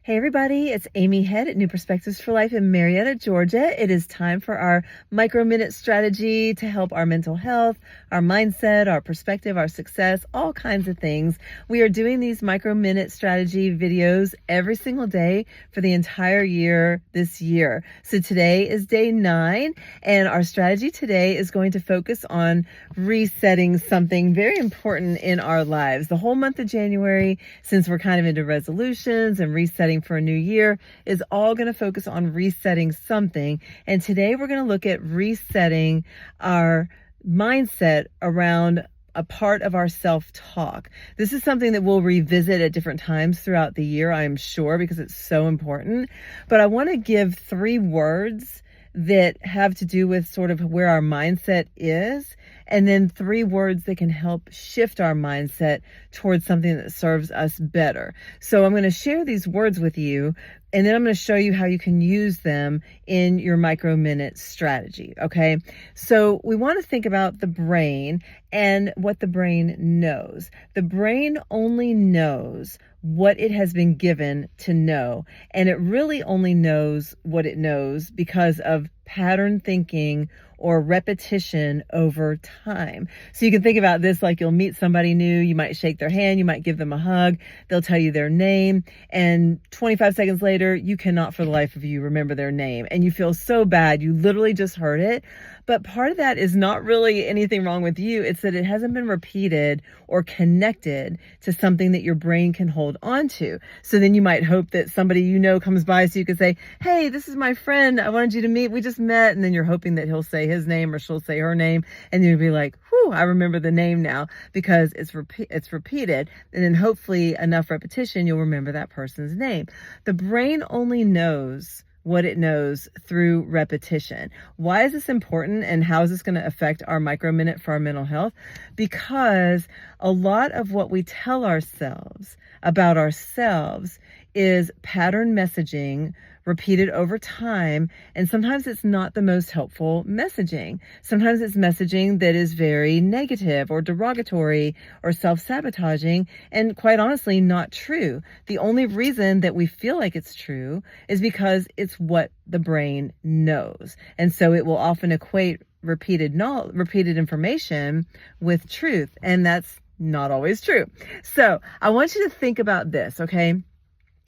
Hey everybody, it's Amy Head at New Perspectives for Life in Marietta, Georgia. It is time for our micro-minute strategy to help our mental health, our mindset, our perspective, our success, all kinds of things. We are doing these micro-minute strategy videos every single day for the entire year this year. So today is day 9, and our strategy today is going to focus on resetting something very important in our lives. The whole month of January, since we're kind of into resolutions and resetting for a new year, is all going to focus on resetting something. And today we're going to look at resetting our mindset around a part of our self-talk. This is something that we'll revisit at different times throughout the year, I'm sure, because it's so important. But I want to give 3 words that have to do with sort of where our mindset is, and then 3 words that can help shift our mindset towards something that serves us better. So I'm going to share these words with you, and then I'm going to show you how you can use them in your micro-minute strategy, okay? So we want to think about the brain and what the brain knows. The brain only knows what it has been given to know, and it really only knows what it knows because of pattern thinking or repetition over time. So you can think about this like you'll meet somebody new, you might shake their hand, you might give them a hug, they'll tell you their name, and 25 seconds later, you cannot for the life of you remember their name, and you feel so bad. You literally just heard it. But part of that is not really anything wrong with you. It's that it hasn't been repeated or connected to something that your brain can hold on to. So then you might hope that somebody you know comes by so you can say, hey, this is my friend I wanted you to meet. We just met. And then you're hoping that he'll say his name or she'll say her name. And you'll be like, whew, I remember the name now because it's repeated. And then hopefully enough repetition, you'll remember that person's name. The brain only knows what it knows through repetition. Why is this important, and how is this going to affect our micro-minute for our mental health? Because a lot of what we tell ourselves about ourselves is pattern messaging repeated over time, and sometimes it's not the most helpful messaging. Sometimes it's messaging that is very negative or derogatory or self-sabotaging, and quite honestly, not true. The only reason that we feel like it's true is because it's what the brain knows. And so it will often equate repeated information with truth, and that's not always true. So I want you to think about this, okay?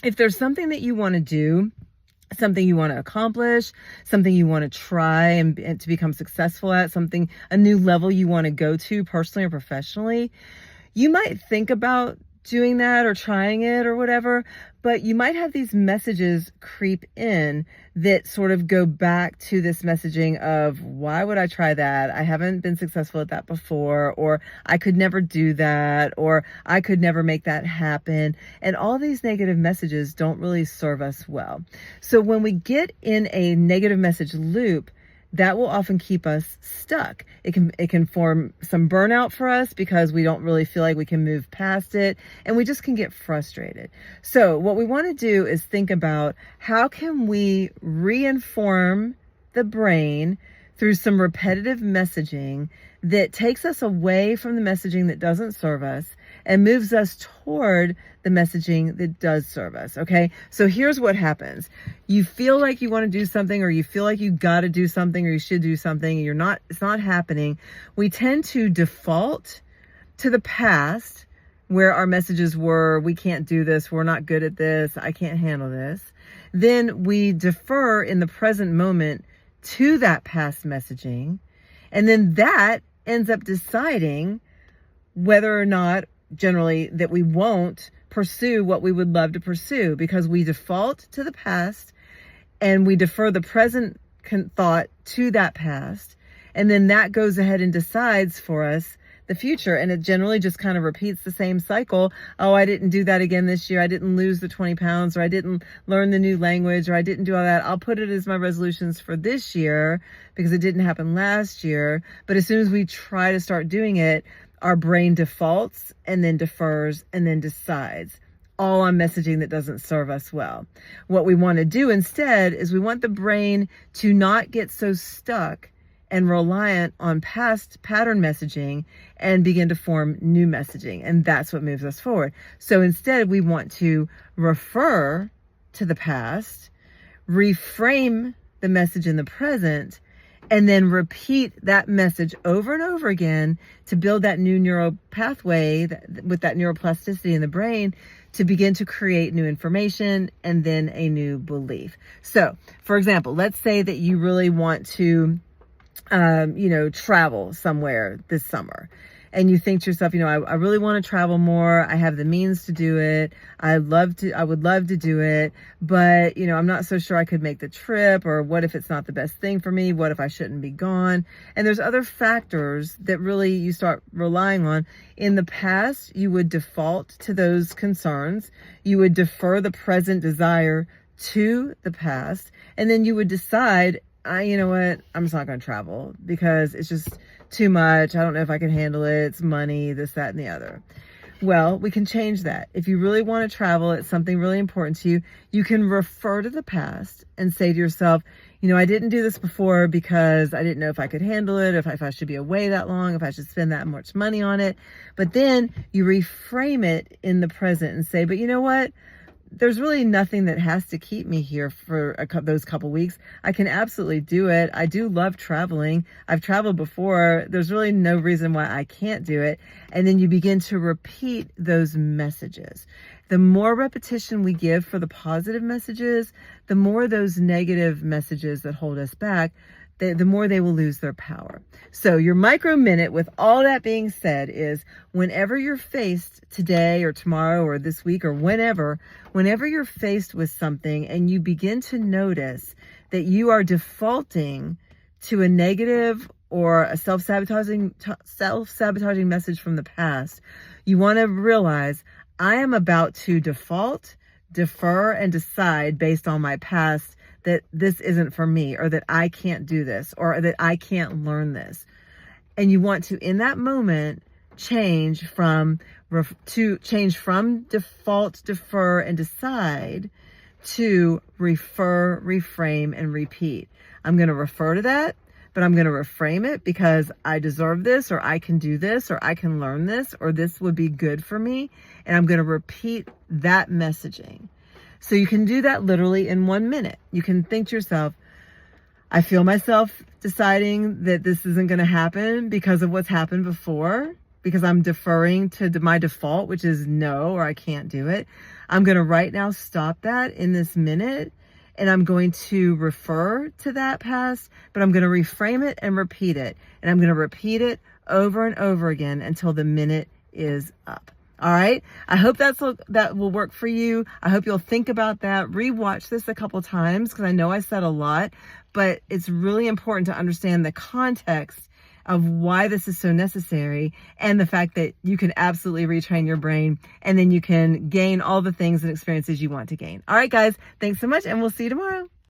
If there's something that you want to do, something you want to accomplish, something you want to try and to become successful at, a new level you want to go to personally or professionally, you might think about doing that or trying it or whatever, but you might have these messages creep in that sort of go back to this messaging of, why would I try that? I haven't been successful at that before, or I could never do that, or I could never make that happen. And all these negative messages don't really serve us well. So when we get in a negative message loop, that will often keep us stuck. It can form some burnout for us because we don't really feel like we can move past it, and we just can get frustrated. So what we want to do is think about, how can we reinform the brain through some repetitive messaging that takes us away from the messaging that doesn't serve us and moves us toward the messaging that does serve us, okay? So here's what happens. You feel like you want to do something, or you feel like you got to do something, or you should do something, and it's not happening. We tend to default to the past where our messages were, we can't do this, we're not good at this, I can't handle this. Then we defer in the present moment to that past messaging, and then that ends up deciding whether or not, generally, that we won't pursue what we would love to pursue, because we default to the past and we defer the present thought to that past, and then that goes ahead and decides for us the future. And it generally just kind of repeats the same cycle. Oh, I didn't do that again this year. I didn't lose the 20 pounds, or I didn't learn the new language, or I didn't do all that. I'll put it as my resolutions for this year because it didn't happen last year. But as soon as we try to start doing it, our brain defaults and then defers and then decides, all on messaging that doesn't serve us well. What we want to do instead is we want the brain to not get so stuck and reliant on past pattern messaging and begin to form new messaging. And that's what moves us forward. So instead, we want to refer to the past, reframe the message in the present, and then repeat that message over and over again to build that new neural pathway with that neuroplasticity in the brain to begin to create new information and then a new belief. So, for example, let's say that you really want to, travel somewhere this summer. And you think to yourself, I really want to travel more. I have the means to do it. I would love to do it, but I'm not so sure I could make the trip, or what if it's not the best thing for me? What if I shouldn't be gone? And there's other factors that really you start relying on. In the past, you would default to those concerns. You would defer the present desire to the past. And then you would decide, you know what? I'm just not going to travel because it's just too much. I don't know if I can handle it. It's money, this, that, and the other. Well, we can change that. If you really want to travel, it's something really important to you. You can refer to the past and say to yourself, I didn't do this before because I didn't know if I could handle it, if I should be away that long, if I should spend that much money on it. But then you reframe it in the present and say, but you know what? There's really nothing that has to keep me here for those couple weeks. I can absolutely do it. I do love traveling. I've traveled before. There's really no reason why I can't do it. And then you begin to repeat those messages. The more repetition we give for the positive messages, the more those negative messages that hold us back, the more they will lose their power. So your micro minute, with all that being said, is whenever you're faced today or tomorrow or this week or whenever you're faced with something and you begin to notice that you are defaulting to a negative or a self-sabotaging message from the past, you want to realize, I am about to default, defer, and decide based on my past that this isn't for me, or that I can't do this, or that I can't learn this. And you want to, in that moment, change from default, defer, and decide to refer, reframe, and repeat. I'm going to refer to that, but I'm going to reframe it because I deserve this, or I can do this, or I can learn this, or this would be good for me. And I'm going to repeat that messaging. So you can do that literally in 1 minute. You can think to yourself, I feel myself deciding that this isn't going to happen because of what's happened before, because I'm deferring to my default, which is no, or I can't do it. I'm going to right now stop that in this minute, and I'm going to refer to that past, but I'm going to reframe it and repeat it. And I'm going to repeat it over and over again until the minute is up. All right. I hope that will work for you. I hope you'll think about that. Rewatch this a couple times because I know I said a lot, but it's really important to understand the context of why this is so necessary and the fact that you can absolutely retrain your brain and then you can gain all the things and experiences you want to gain. All right, guys. Thanks so much, and we'll see you tomorrow.